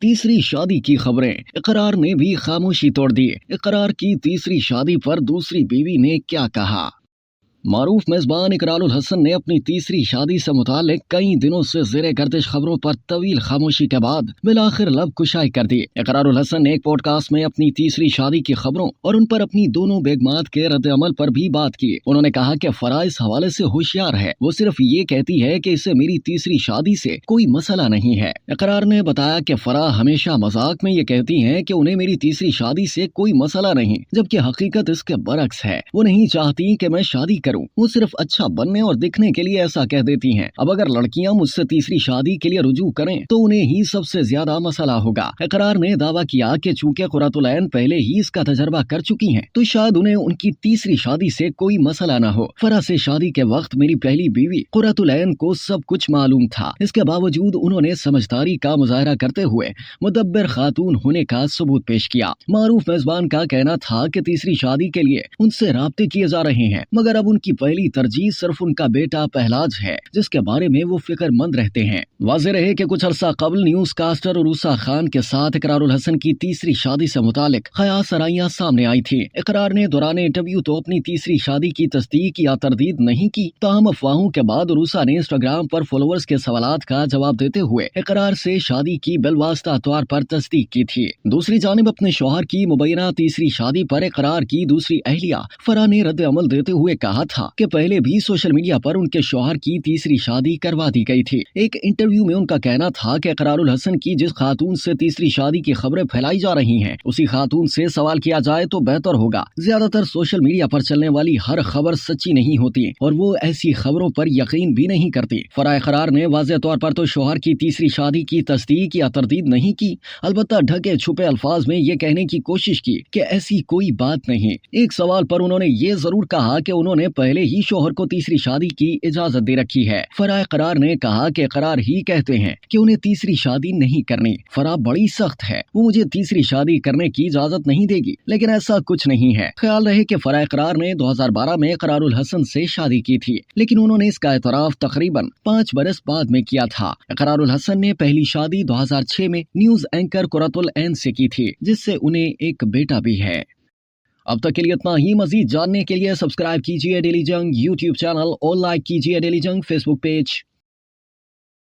तीसरी शादी की खबरें। इकरार ने भी खामोशी तोड़ दी। इकरार की तीसरी शादी पर दूसरी बीवी ने क्या कहा। मारूफ मेजबान इकरारुल हसन ने अपनी तीसरी शादी से मुतालिक कई दिनों से ज़ेरे गर्दिश खबरों पर तवील खामोशी के बाद बिलाखिर लब कुशाई कर दी। इकरारुल हसन ने एक पॉडकास्ट में अपनी तीसरी शादी की खबरों और उन पर अपनी दोनों बेगमात के रद्द अमल पर भी बात की। उन्होंने कहा कि फराह इस हवाले से होशियार है, वो सिर्फ ये कहती है कि इसे मेरी तीसरी शादी से कोई मसला नहीं है। इकरार ने बताया कि फराह हमेशा मजाक में ये कहती है कि उन्हें मेरी तीसरी शादी से कोई मसला नहीं, जबकि हकीकत इसके बरक्स है। वो नहीं चाहती कि मैं शादी करूं, वो सिर्फ अच्छा बनने और दिखने के लिए ऐसा कह देती हैं। अब अगर लड़कियां मुझसे तीसरी शादी के लिए रुजू करें तो उन्हें ही सबसे ज्यादा मसला होगा। इकरार ने दावा किया कि चूंकि कुर्रतुल ऐन पहले ही इसका तजर्बा कर चुकी हैं, तो शायद उन्हें उनकी तीसरी शादी से कोई मसला न हो। फराह से शादी के वक्त मेरी पहली बीवी कुर्रतुल ऐन को सब कुछ मालूम था। इसके बावजूद उन्होंने समझदारी का मुजाहरा करते हुए मुदब्बिर खातून होने का सबूत पेश किया। मारूफ मेजबान का कहना था कि तीसरी शादी के लिए उनसे राब्ते किए जा रहे हैं, मगर अब उनकी पहली तरजीह सिर्फ उनका बेटा पहलाज है, जिसके बारे में वो फिक्रमंद रहते हैं। वाज़ेह रहे कि कुछ अरसा कबल न्यूज कास्टर उरूसा खान के साथ इकरारुल हसन की तीसरी शादी से मुतालिक खयाल सराइयां सामने आई थी। इकरार ने दौरान इंटरव्यू तो अपनी तीसरी शादी की तस्दीक या तरदीद नहीं की, ताहम अफवाहों के बाद उरूसा ने इंस्टाग्राम पर फॉलोअर्स के सवालात का जवाब देते हुए इकरार से शादी की बिलवास्ता तौर पर तस्दीक की थी। दूसरी जानिब अपने शौहर की मुबैना तीसरी शादी पर इकरार की दूसरी अहलिया फराह ने रद्द अमल देते हुए कहा था कि पहले भी सोशल मीडिया पर उनके शौहर की तीसरी शादी करवा दी गई थी। एक इंटरव्यू में उनका कहना था कि इकरारुल हसन की जिस खातून से तीसरी शादी की खबरें फैलाई जा रही हैं, उसी खातून से सवाल किया जाए तो बेहतर होगा। ज्यादातर सोशल मीडिया पर चलने वाली हर खबर सच्ची नहीं होती और वो ऐसी खबरों पर यकीन भी नहीं करती। फराह इकरार ने वाज़ेह तौर पर तो शौहर की तीसरी शादी की तस्दीक या तरदीद नहीं की, अलबत्ता ढके छुपे अल्फाज में ये कहने की कोशिश की कि ऐसी कोई बात नहीं। एक सवाल पर उन्होंने ये जरूर कहा कि उन्होंने पहले ही शौहर को तीसरी शादी की इजाजत दे रखी है। फराह इकरार ने कहा कि इकरार ही कहते हैं कि उन्हें तीसरी शादी नहीं करनी। फराह बड़ी सख्त है, वो मुझे तीसरी शादी करने की इजाजत नहीं देगी, लेकिन ऐसा कुछ नहीं है। ख्याल रहे कि फराह इकरार ने 2012 में इकरारुल हसन से शादी की थी, लेकिन उन्होंने इसका एतराफ तकरीबन 5 बरस बाद में किया था। इकरारुल हसन ने पहली शादी 2006 में न्यूज एंकर कुर्रतुल ऐन से की थी, जिससे उन्हें एक बेटा भी है। अब तक के लिए इतना ही। मजीद जानने के लिए सब्सक्राइब कीजिए डेली जंग यूट्यूब चैनल और लाइक कीजिए डेली जंग फेसबुक पेज।